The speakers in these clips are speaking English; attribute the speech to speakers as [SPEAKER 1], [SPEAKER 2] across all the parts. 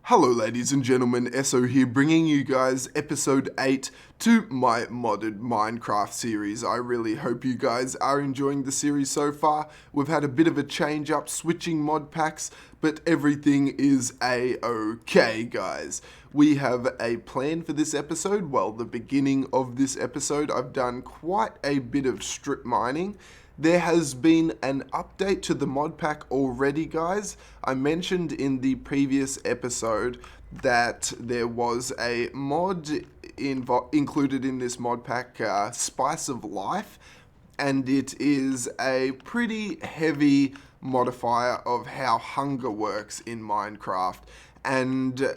[SPEAKER 1] Hello ladies and gentlemen, Esso here bringing you guys episode 8 to my modded Minecraft series. I really hope you guys are enjoying the series so far. We've had a bit of a change up switching mod packs, but everything is a-okay guys. We have a plan for this episode. Well, the beginning of this episode I've done quite a bit of strip mining. There has been an update to the mod pack already, guys. I mentioned in the previous episode that there was a mod included in this mod pack, Spice of Life, and it is a pretty heavy modifier of how hunger works in Minecraft. And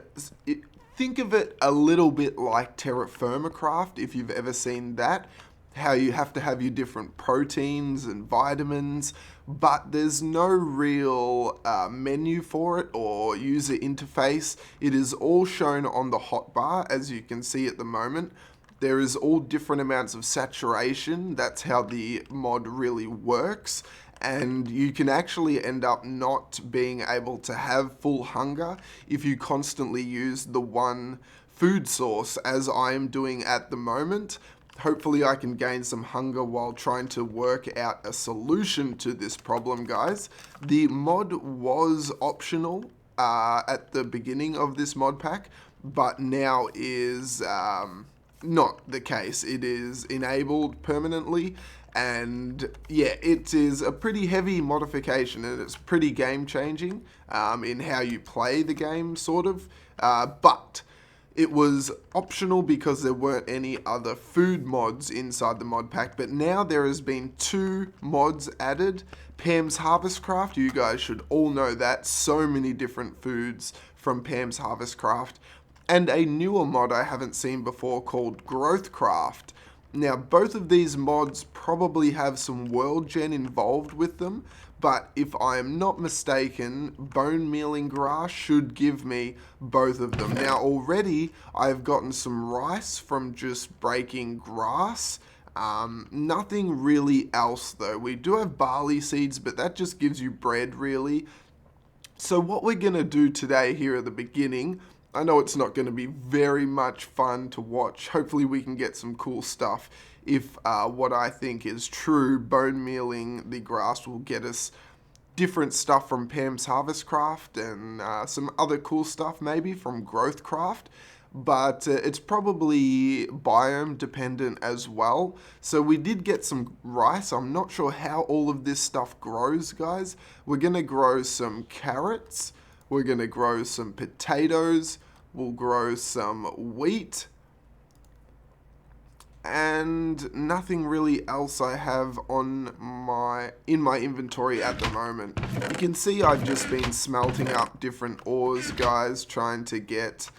[SPEAKER 1] think of it a little bit like Terra Firma Craft, if you've ever seen that. How you have to have your different proteins and vitamins, but there's no real menu for it or user interface. It is all shown on the hotbar, as you can see at the moment. There is all different amounts of saturation. That's how the mod really works. And you can actually end up not being able to have full hunger if you constantly use the one food source, as I am doing at the moment. Hopefully I can gain some hunger while trying to work out a solution to this problem, guys. The mod was optional at the beginning of this mod pack, but now is not the case. It is enabled permanently, and yeah, it is a pretty heavy modification, and it's pretty game changing in how you play the game, sort of, but it was optional because there weren't any other food mods inside the mod pack, but now there has been 2 mods added. Pam's Harvest Craft, you guys should all know that. So many different foods from Pam's Harvest Craft. And a newer mod I haven't seen before called Growth Craft. Now, both of these mods probably have some world gen involved with them, but if I am not mistaken, bone mealing grass should give me both of them. Now, already I've gotten some rice from just breaking grass. Nothing really else though. We do have barley seeds, but that just gives you bread really. So what we're gonna do today here at the beginning, I know it's not going to be very much fun to watch. Hopefully we can get some cool stuff. If what I think is true, bone mealing the grass will get us different stuff from Pam's Harvest Craft and some other cool stuff maybe from Growth Craft. But it's probably biome dependent as well. So we did get some rice. I'm not sure how all of this stuff grows, guys. We're going to grow some carrots. We're going to grow some potatoes. We'll grow some wheat. And nothing really else I have in my inventory at the moment. You can see I've just been smelting up different ores, guys, trying to get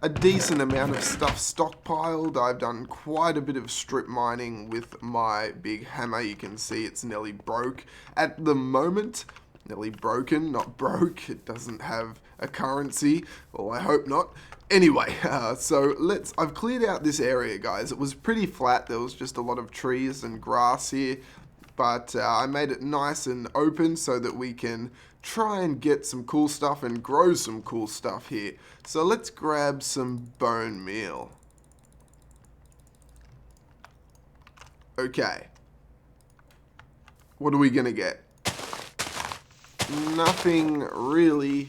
[SPEAKER 1] a decent amount of stuff stockpiled. I've done quite a bit of strip mining with my big hammer. You can see it's nearly broke at the moment. Nearly broken, not broke. It doesn't have a currency. Well, I hope not. Anyway, so I've cleared out this area, guys. It was pretty flat. There was just a lot of trees and grass here. But I made it nice and open so that we can try and get some cool stuff and grow some cool stuff here. So let's grab some bone meal. Okay. What are we gonna get? Nothing really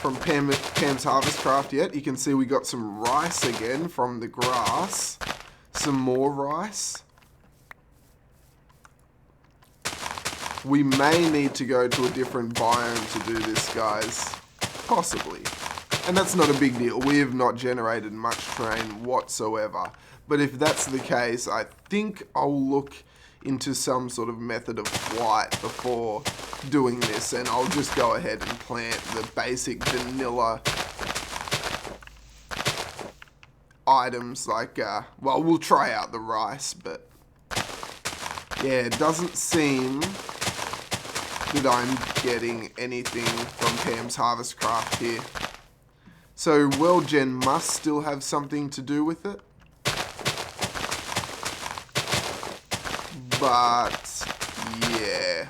[SPEAKER 1] from Pam's Harvest Craft yet. You can see we got some rice again from the grass. Some more rice. We may need to go to a different biome to do this, guys. Possibly. And that's not a big deal. We have not generated much terrain whatsoever. But if that's the case, I think I'll look into some sort of method of flight before doing this, and I'll just go ahead and plant the basic vanilla items like, well, we'll try out the rice, but yeah, it doesn't seem that I'm getting anything from Pam's Harvest Craft here. So World Gen must still have something to do with it. But yeah,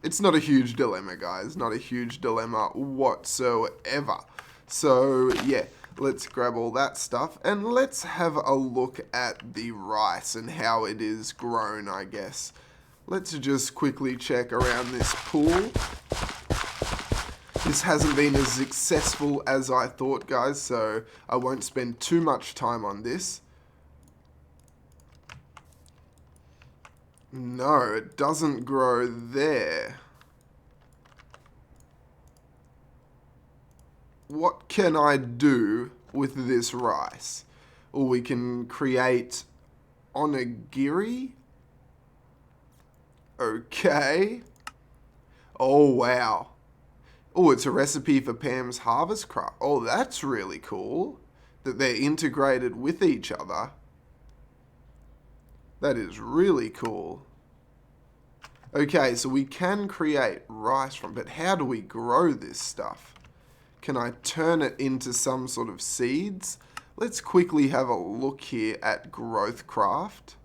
[SPEAKER 1] It's not a huge dilemma, guys. Not a huge dilemma whatsoever. So, yeah, let's grab all that stuff and let's have a look at the rice and how it is grown, I guess. Let's just quickly check around this pool. This hasn't been as successful as I thought, guys, so I won't spend too much time on this. No, it doesn't grow there. What can I do with this rice? Or we can create onigiri. Okay. Oh, wow. Oh, it's a recipe for Pam's Harvest Craft. Oh, that's really cool. That they're integrated with each other. That is really cool. Okay, so we can create rice from, but how do we grow this stuff? Can I turn it into some sort of seeds? Let's quickly have a look here at Growth Craft.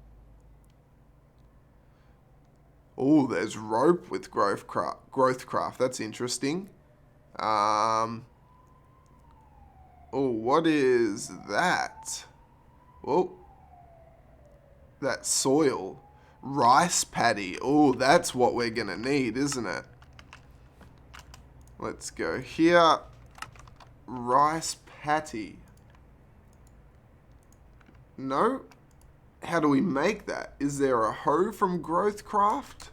[SPEAKER 1] Oh, there's rope with Growth Craft. That's interesting. Oh, what is that? Oh, that soil. Rice paddy. Oh, that's what we're gonna need, isn't it? Let's go here. Rice patty. No? How do we make that? Is there a hoe from Growth Craft?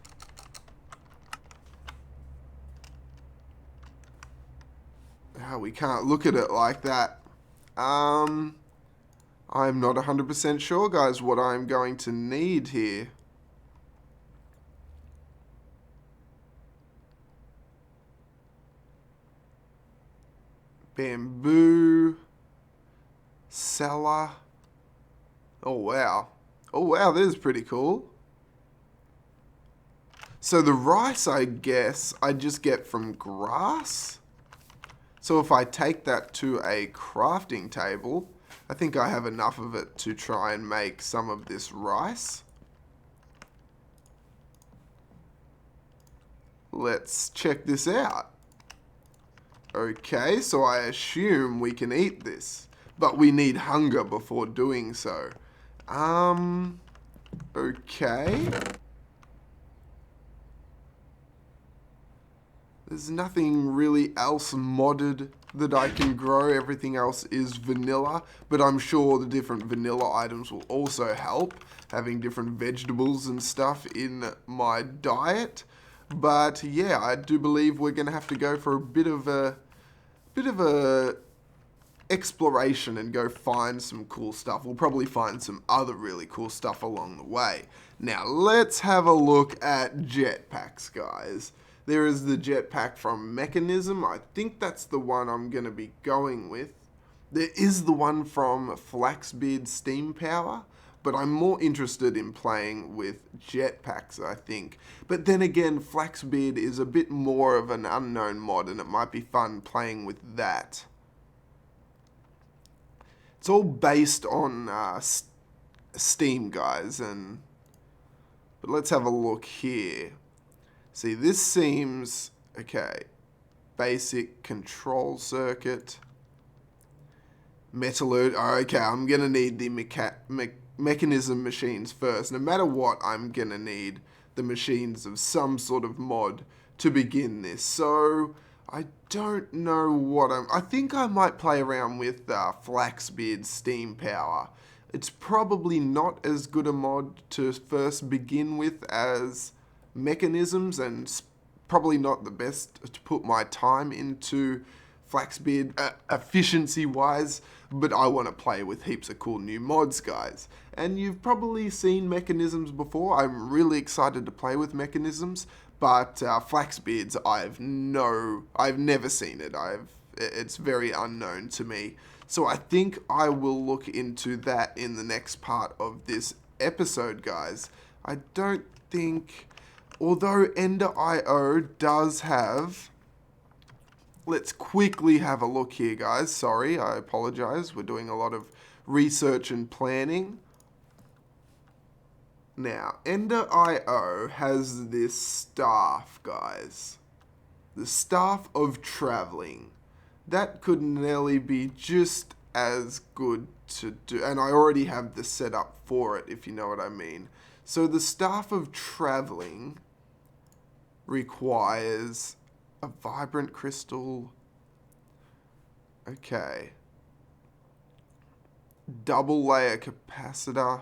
[SPEAKER 1] Oh, we can't look at it like that. I'm not 100% sure, guys, what I'm going to need here. Bamboo. Cellar. Oh, wow. Oh, wow, this is pretty cool. So the rice, I guess, I just get from grass. So if I take that to a crafting table, I think I have enough of it to try and make some of this rice. Let's check this out. Okay, so I assume we can eat this, but we need hunger before doing so. Okay. There's nothing really else modded that I can grow. Everything else is vanilla, but I'm sure the different vanilla items will also help, having different vegetables and stuff in my diet. But yeah, I do believe we're going to have to go for a bit of a exploration and go find some cool stuff. We'll probably find some other really cool stuff along the way. Now, let's have a look at jetpacks, guys. There is the jetpack from Mechanism. I think that's the one I'm going to be going with. There is the one from Flaxbeard Steam Power, but I'm more interested in playing with jetpacks, I think. But then again, Flaxbeard is a bit more of an unknown mod, and it might be fun playing with that. It's all based on Steam, guys, but let's have a look here. See, this seems, okay, basic control circuit, metallurgy. Oh, okay, I'm going to need the mechanism machines first. No matter what, I'm going to need the machines of some sort of mod to begin this. So, I don't know what I think I might play around with Flaxbeard Steam Power. It's probably not as good a mod to first begin with as Mechanisms, and probably not the best to put my time into Flaxbeard efficiency wise, but I want to play with heaps of cool new mods, guys. And you've probably seen Mechanisms before. I'm really excited to play with Mechanisms, but Flaxbeards, I've never seen it. It's very unknown to me. So I think I will look into that in the next part of this episode, guys. I don't think, although Ender.io does have, let's quickly have a look here, guys. Sorry, I apologize. We're doing a lot of research and planning. Now, Ender.io has this staff, guys. The Staff of Traveling. That could nearly be just as good to do. And I already have the setup for it, if you know what I mean. So the Staff of Traveling requires a vibrant crystal. Okay. Double layer capacitor.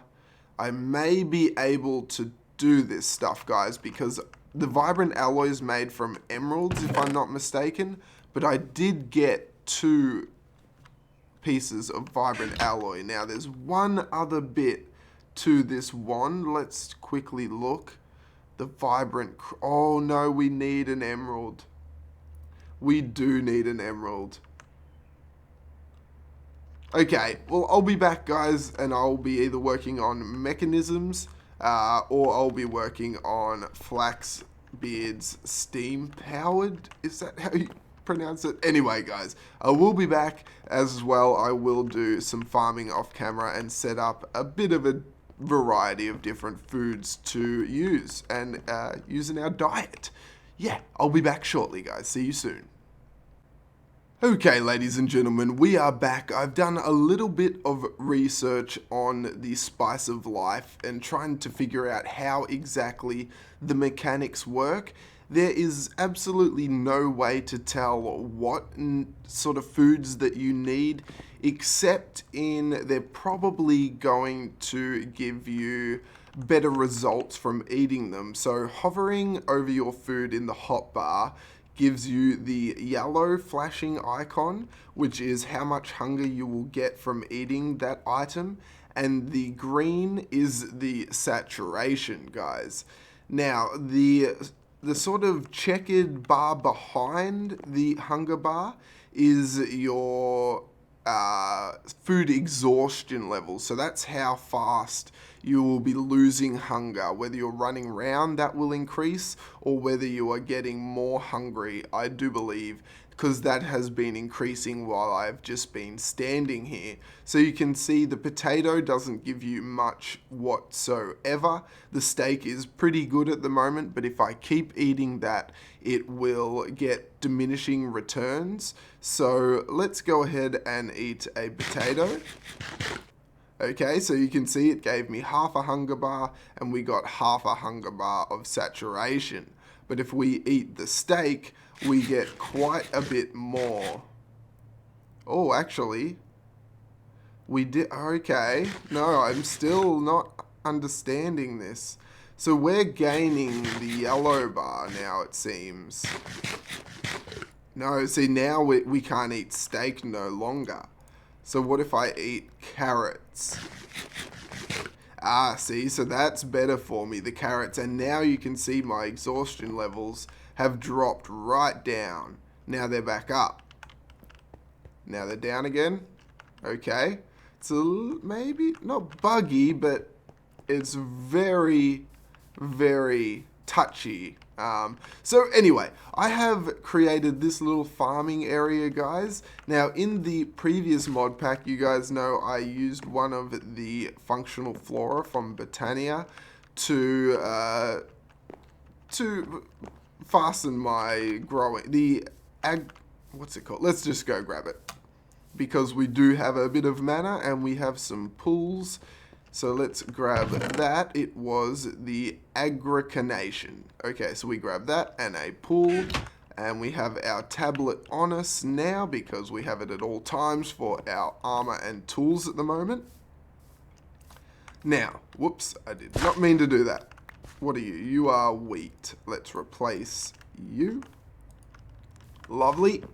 [SPEAKER 1] I may be able to do this stuff, guys, because the vibrant alloy is made from emeralds, if I'm not mistaken. But I did get 2 pieces of vibrant alloy. Now, there's one other bit to this wand. Let's quickly look. The vibrant... Oh, no, we need an emerald. We do need an emerald. Okay, well, I'll be back, guys, and I'll be either working on mechanisms or I'll be working on Flaxbeard's steam-powered. Is that how you pronounce it? Anyway, guys, I will be back as well. I will do some farming off camera and set up a bit of a variety of different foods to use and use in our diet. Yeah, I'll be back shortly, guys. See you soon. Okay, ladies and gentlemen, we are back. I've done a little bit of research on the spice of life and trying to figure out how exactly the mechanics work. There is absolutely no way to tell what sort of foods that you need, except in they're probably going to give you better results from eating them. So hovering over your food in the hotbar gives you the yellow flashing icon, which is how much hunger you will get from eating that item, and the green is the saturation, guys. Now, the sort of checkered bar behind the hunger bar is your food exhaustion level. So that's how fast you will be losing hunger. Whether you're running around, that will increase, or whether you are getting more hungry, I do believe, because that has been increasing while I've just been standing here. So you can see the potato doesn't give you much whatsoever. The steak is pretty good at the moment, but if I keep eating that, it will get diminishing returns. So let's go ahead and eat a potato. Okay, so you can see it gave me half a hunger bar, and we got half a hunger bar of saturation. But if we eat the steak, we get quite a bit more. Oh, actually, we did... Okay, no, I'm still not understanding this. So we're gaining the yellow bar now, it seems. No, see, now we can't eat steak no longer. So what if I eat carrots? Ah, see, so that's better for me, the carrots. And now you can see my exhaustion levels have dropped right down. Now they're back up. Now they're down again. Okay. It's maybe not buggy, but it's very, very touchy. So anyway, I have created this little farming area, guys. Now, in the previous mod pack, you guys know I used one of the functional flora from Botania to fasten my growing... what's it called? Let's just go grab it. Because we do have a bit of mana and we have some pools. So let's grab that. It was the aggrecanation. Okay, so we grab that and a pool. And we have our tablet on us now because we have it at all times for our armor and tools at the moment. Now, whoops, I did not mean to do that. What are you? You are wheat. Let's replace you. Lovely.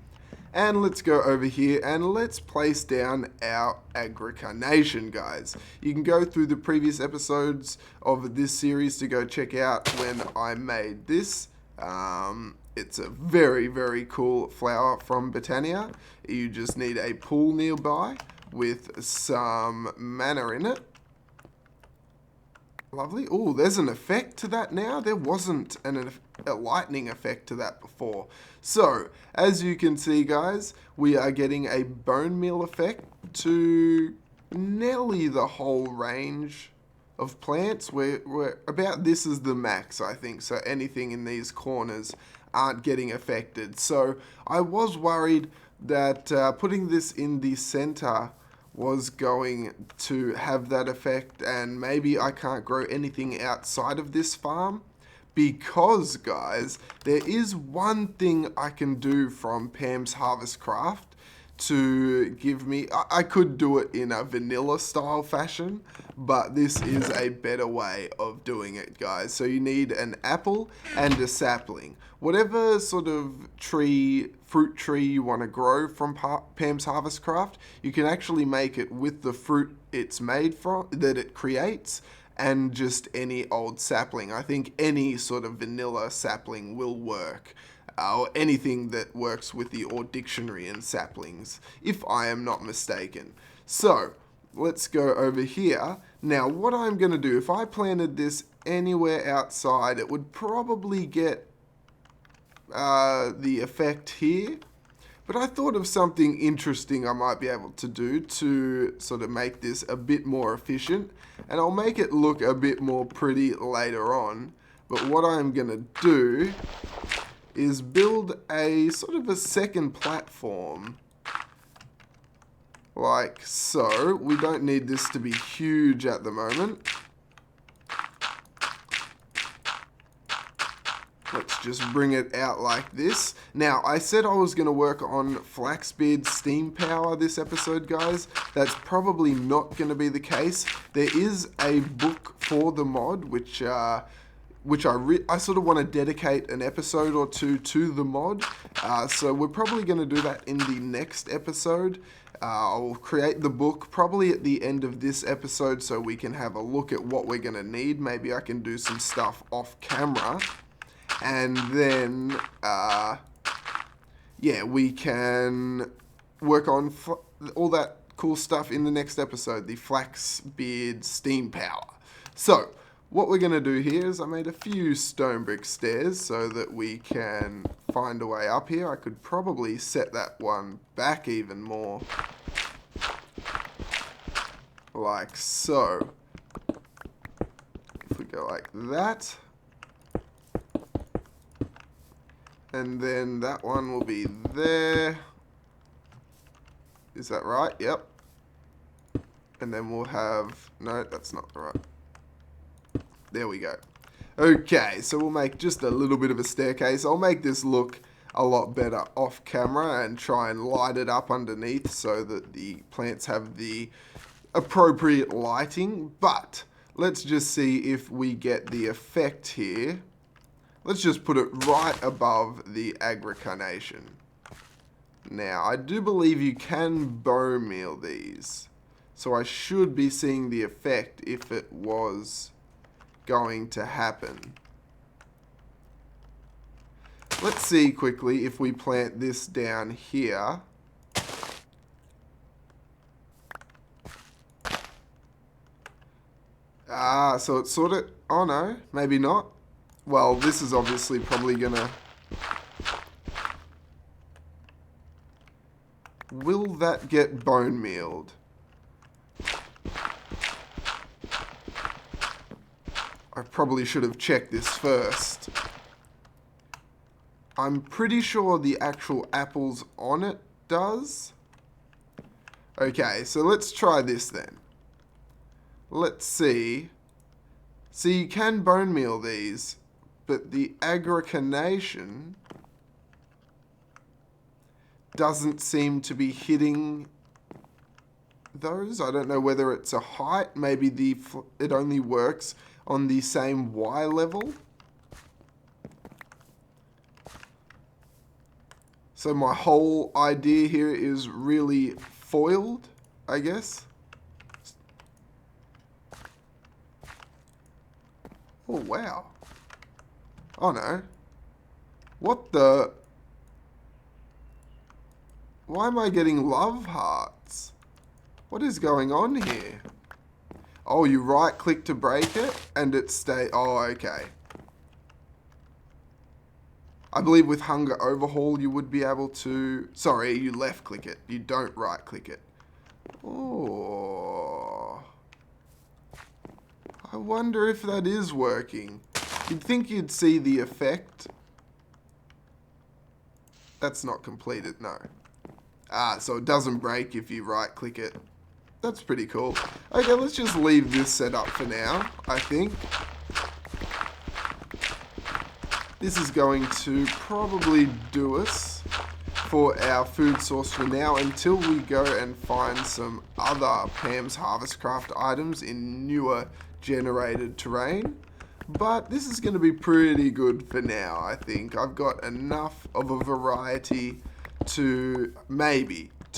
[SPEAKER 1] And let's go over here and let's place down our aggrecanation, guys. You can go through the previous episodes of this series to go check out when I made this. It's a very, very cool flower from Botania. You just need a pool nearby with some mana in it. Lovely. Oh, there's an effect to that now. There wasn't a lightning effect to that before. So, as you can see, guys, we are getting a bone meal effect to nearly the whole range of plants. We're about this is the max, I think. So anything in these corners aren't getting affected. So I was worried that putting this in the center was going to have that effect, and maybe I can't grow anything outside of this farm. Because, guys, there is one thing I can do from Pam's Harvest Craft to give me... I could do it in a vanilla style fashion, but this is a better way of doing it, guys. So you need an apple and a sapling. Whatever sort of fruit tree you want to grow from Pam's Harvest Craft, you can actually make it with the fruit it's made from, that it creates, and just any old sapling. I think any sort of vanilla sapling will work. Or anything that works with the Or Dictionary and saplings, if I am not mistaken. So, let's go over here. Now, what I'm going to do, if I planted this anywhere outside, it would probably get the effect here. But I thought of something interesting I might be able to do to sort of make this a bit more efficient. And I'll make it look a bit more pretty later on. But what I'm going to do is build a sort of a second platform. Like so. We don't need this to be huge at the moment. Let's just bring it out like this. Now, I said I was going to work on Flaxbeard Steam Power this episode, guys. That's probably not going to be the case. There is a book for the mod, which I sort of want to dedicate an episode or two to the mod. So we're probably going to do that in the next episode. I'll create the book probably at the end of this episode so we can have a look at what we're going to need. Maybe I can do some stuff off camera. And then, yeah, we can work on all that cool stuff in the next episode, the Flaxbeard Steam Power. So, what we're going to do here is I made a few stone brick stairs so that we can find a way up here. I could probably set that one back even more. Like so. If we go like that. And then that one will be there. Is that right? Yep. And then we'll have... No, that's not right. There we go. Okay, so we'll make just a little bit of a staircase. I'll make this look a lot better off camera and try and light it up underneath so that the plants have the appropriate lighting. But let's just see if we get the effect here. Let's just put it right above the agricarnation. Now, I do believe you can bone meal these. So I should be seeing the effect if it was going to happen. Let's see quickly if we plant this down here. So it's sort of... Oh no, maybe not. Well, this is obviously probably gonna... Will that get bone mealed? I probably should have checked this first. I'm pretty sure the actual apples on it does. Okay, so let's try this then. Let's see. So you can bone meal these, but the agricarnation doesn't seem to be hitting those. I don't know whether it's a height. Maybe it only works on the same Y level. So my whole idea here is really foiled, I guess. Oh, wow. Oh, no. What the... Why am I getting love hearts? What is going on here? Oh, you right-click to break it, and it stays... Oh, okay. I believe with Hunger Overhaul, you would be able to... Sorry, you left-click it. You don't right-click it. Oh... I wonder if that is working. You'd think you'd see the effect. That's not completed, no. So it doesn't break if you right click it. That's pretty cool. Okay, let's just leave this set up for now, I think. This is going to probably do us for our food source for now until we go and find some other Pam's Harvestcraft items in newer generated terrain. But this is going to be pretty good for now, I think. I've got enough of a variety to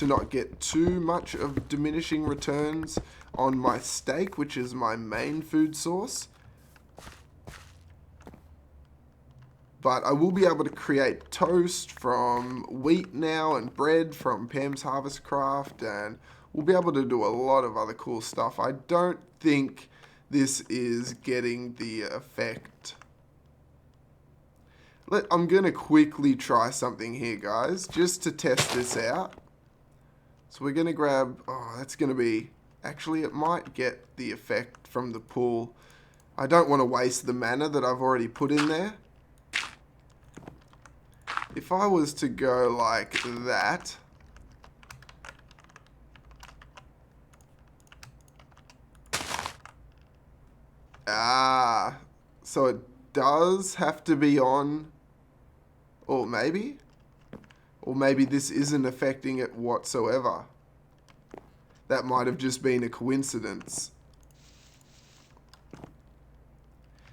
[SPEAKER 1] not get too much of diminishing returns on my steak, which is my main food source. But I will be able to create toast from wheat now and bread from Pam's Harvestcraft, and we'll be able to do a lot of other cool stuff. I don't think this is getting the effect. I'm going to quickly try something here, guys, just to test this out. So we're going to grab, that's going to be, actually it might get the effect from the pool. I don't want to waste the mana that I've already put in there. If I was to go like that, so it does have to be on, or maybe this isn't affecting it whatsoever. That might have just been a coincidence.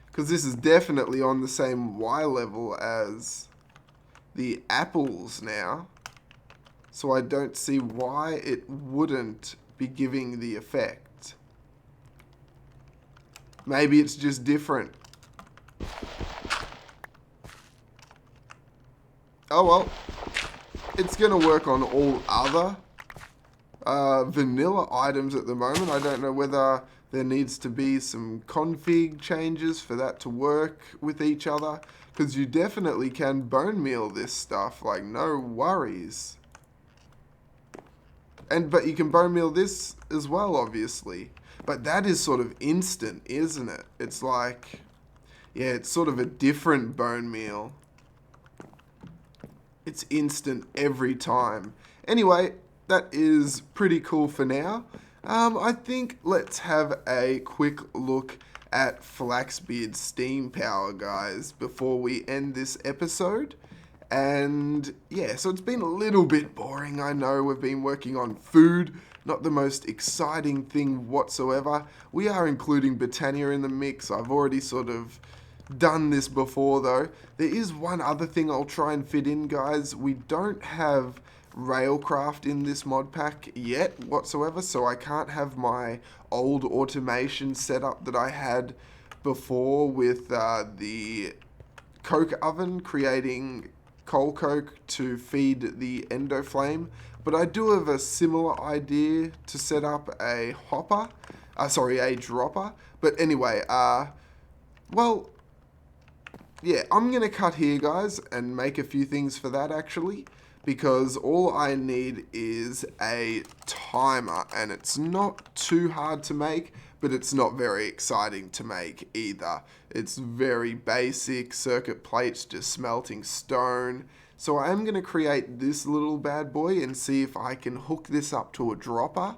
[SPEAKER 1] Because this is definitely on the same Y level as the apples now. So I don't see why it wouldn't be giving the effect. Maybe it's just different. Oh well. It's going to work on all other vanilla items at the moment. I don't know whether there needs to be some config changes for that to work with each other, because you definitely can bone meal this stuff, like no worries. But you can bone meal this as well, obviously. But that is sort of instant, isn't it? It's like, yeah, it's sort of a different bone meal. It's instant every time. Anyway, that is pretty cool for now. I think let's have a quick look at Flaxbeard's steam power, guys, before we end this episode. And yeah, so it's been a little bit boring. I know we've been working on food, not the most exciting thing whatsoever. We are including Botania in the mix. I've already sort of done this before though. There is one other thing I'll try and fit in, guys. We don't have Railcraft in this mod pack yet whatsoever, so I can't have my old automation setup that I had before with the coke oven creating coal coke to feed the endoflame. But I do have a similar idea to set up a a dropper. But anyway, well, yeah, I'm going to cut here, guys, and make a few things for that, actually, because all I need is a timer, and it's not too hard to make, but it's not very exciting to make either. It's very basic, circuit plates just smelting stone. So I am going to create this little bad boy and see if I can hook this up to a dropper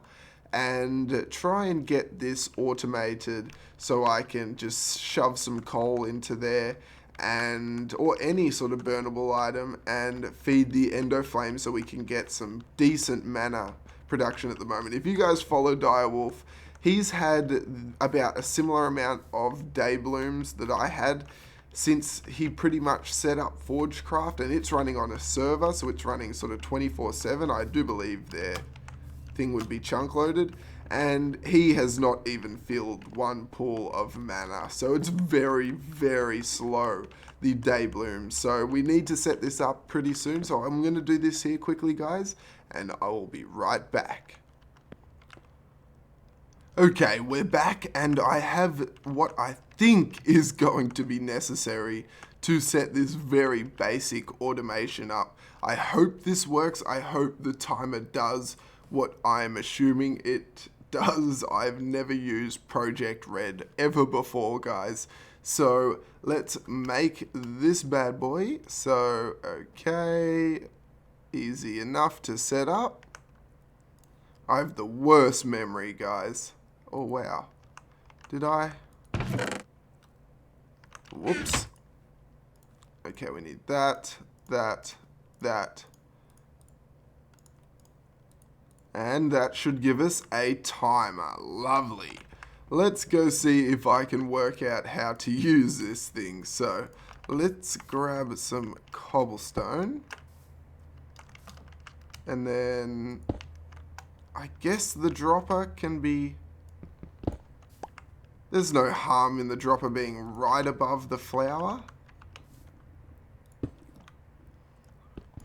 [SPEAKER 1] and try and get this automated so I can just shove some coal into there or any sort of burnable item and feed the endoflame so we can get some decent mana production at the moment. If you guys follow Direwolf, he's had about a similar amount of day blooms that I had since he pretty much set up Forgecraft, and it's running on a server, so it's running sort of 24/7. I do believe their thing would be chunk loaded, and he has not even filled one pool of mana, so it's very, very slow, the day bloom. So we need to set this up pretty soon, so I'm going to do this here quickly, guys, and I will be right back. Okay, we're back, and I have what I think is going to be necessary to set this very basic automation up. I hope this works. I hope the timer does what I'm assuming it does. I've never used Project Red ever before, guys. So let's make this bad boy. So, okay, easy enough to set up. I have the worst memory, guys. Oh, wow. Did I? Whoops. Okay, we need that, that, that. And that should give us a timer. Lovely. Let's go see if I can work out how to use this thing. So, let's grab some cobblestone. And then, I guess the dropper can be... There's no harm in the dropper being right above the flower.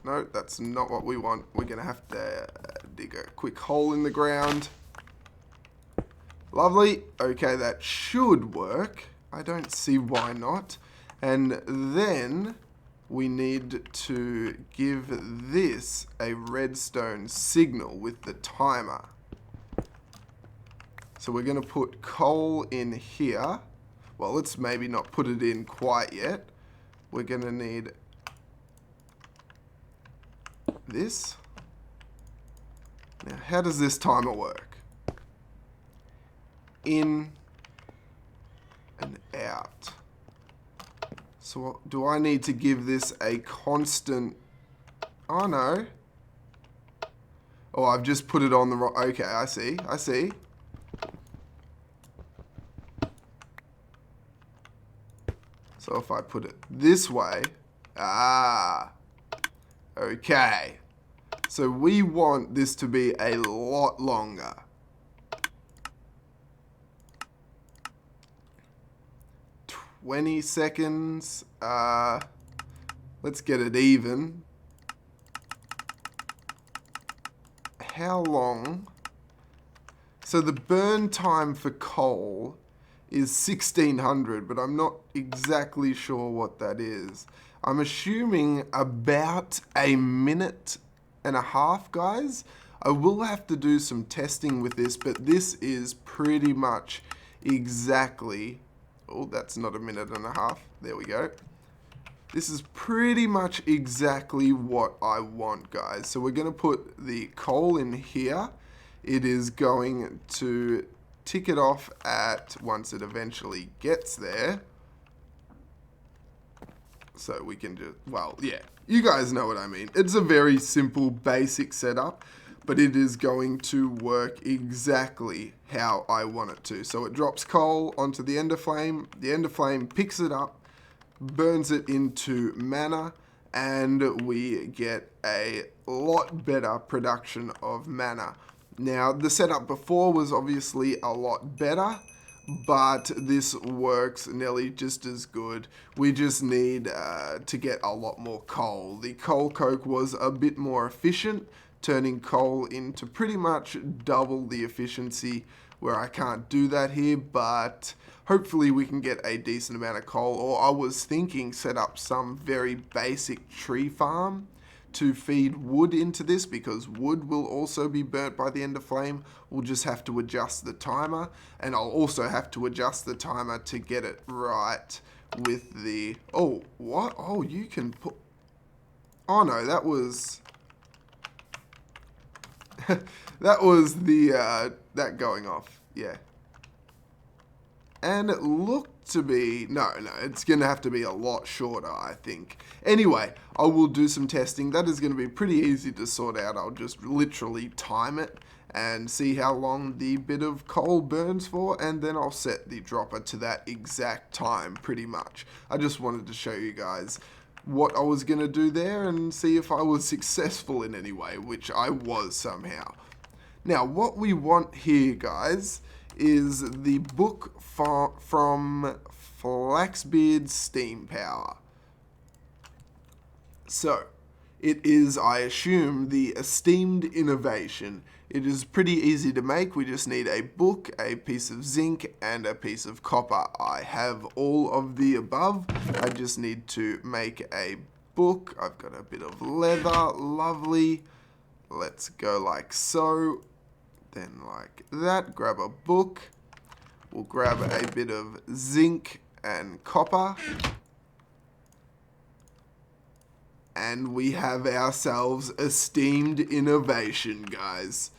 [SPEAKER 1] No, that's not what we want. We're going to have to dig a quick hole in the ground. Lovely. Okay, that should work. I don't see why not. And then we need to give this a redstone signal with the timer. So we're going to put coal in here. Well, let's maybe not put it in quite yet. We're going to need this. Now, how does this timer work? In and out. So do I need to give this a constant... Oh, no. Oh, I've just put it on the wrong... Okay, I see. So if I put it this way... Ah... Okay, so we want this to be a lot longer. 20 seconds. Let's get it even. How long? So the burn time for coal is 1600, but I'm not exactly sure what that is. I'm assuming about a minute and a half, guys. I will have to do some testing with this, but this is pretty much exactly... Oh, that's not a minute and a half. There we go. This is pretty much exactly what I want, guys. So we're going to put the coal in here. It is going to tick it off at once it eventually gets there. So we can just, well, yeah, you guys know what I mean. It's a very simple, basic setup, but it is going to work exactly how I want it to. So it drops coal onto the ender flame picks it up, burns it into mana, and we get a lot better production of mana. Now, the setup before was obviously a lot better, but this works nearly just as good. We just need to get a lot more coal. The coal coke was a bit more efficient, turning coal into pretty much double the efficiency, where I can't do that here, but hopefully we can get a decent amount of coal. Or I was thinking set up some very basic tree farm to feed wood into this, because wood will also be burnt by the ender flame. We'll just have to adjust the timer, and I'll also have to adjust the timer to get it right with the... Oh, what? Oh, you can put... Oh no, that was... that was the, that going off, yeah. And it looked to be... No, it's going to have to be a lot shorter, I think. Anyway, I will do some testing. That is going to be pretty easy to sort out. I'll just literally time it and see how long the bit of coal burns for, and then I'll set the dropper to that exact time, pretty much. I just wanted to show you guys what I was going to do there and see if I was successful in any way, which I was somehow. Now, what we want here, guys, is the book from Flaxbeard's Steam Power. So, it is, I assume, the esteemed innovation. It is pretty easy to make. We just need a book, a piece of zinc, and a piece of copper. I have all of the above. I just need to make a book. I've got a bit of leather. Lovely. Let's go like so. then like that. Grab a book. We'll grab a bit of zinc and copper. And we have ourselves a steamed innovation, guys.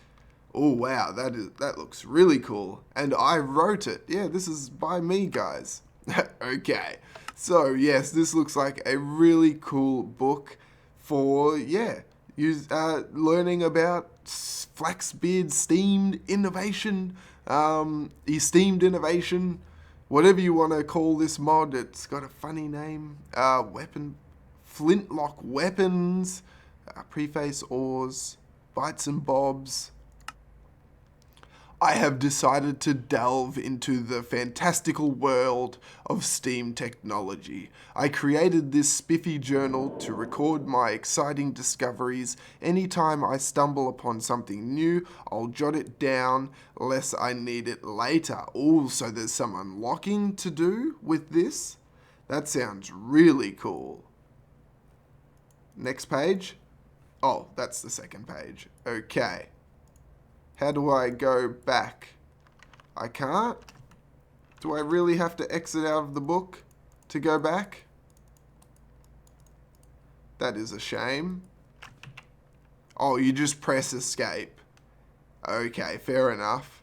[SPEAKER 1] Oh wow, that looks really cool. And I wrote it. Yeah, this is by me, guys. Okay. So yes, this looks like a really cool book for learning about Flaxbeard steamed innovation, esteemed innovation, whatever you want to call this mod. It's got a funny name. Flintlock weapons, preface ores, bites and bobs. I have decided to delve into the fantastical world of STEAM technology. I created this spiffy journal to record my exciting discoveries. Anytime I stumble upon something new, I'll jot it down lest I need it later. Oh, so there's some unlocking to do with this? That sounds really cool. Next page. Oh, that's the second page. Okay. How do I go back? I can't? Do I really have to exit out of the book to go back? That is a shame. Oh, you just press escape. Okay, fair enough.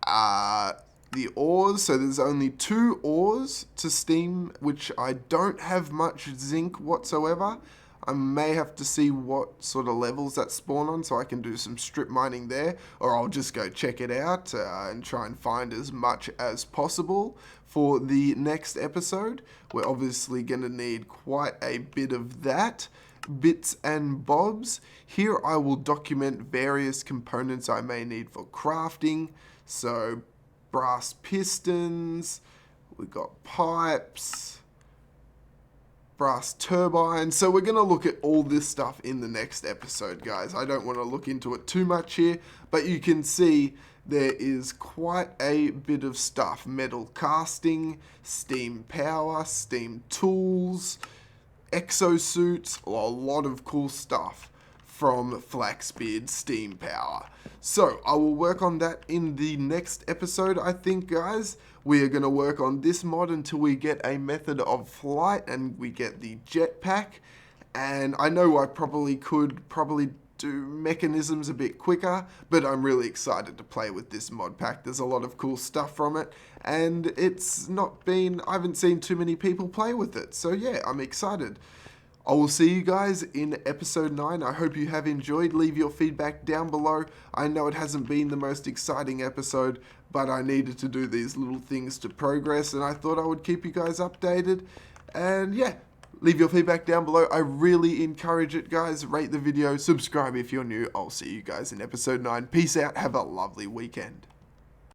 [SPEAKER 1] The ores, so there's only 2 ores to steam, which I don't have much zinc whatsoever. I may have to see what sort of levels that spawn on so I can do some strip mining there, or I'll just go check it out and try and find as much as possible for the next episode. We're obviously going to need quite a bit of that. Bits and bobs. Here I will document various components I may need for crafting. So brass pistons, we've got pipes, brass turbines. So we're going to look at all this stuff in the next episode, guys. I don't want to look into it too much here, but you can see there is quite a bit of stuff. Metal casting, steam power, steam tools, exosuits, a lot of cool stuff from Flaxbeard steam power. So I will work on that in the next episode, I think, guys. We are going to work on this mod until we get a method of flight and we get the jetpack. And I know I could do mechanisms a bit quicker, but I'm really excited to play with this mod pack. There's a lot of cool stuff from it, and I haven't seen too many people play with it. So yeah, I'm excited. I will see you guys in episode 9. I hope you have enjoyed. Leave your feedback down below. I know it hasn't been the most exciting episode, but I needed to do these little things to progress, and I thought I would keep you guys updated. And yeah, leave your feedback down below. I really encourage it, guys. Rate the video, subscribe if you're new. I'll see you guys in episode 9. Peace out. Have a lovely weekend.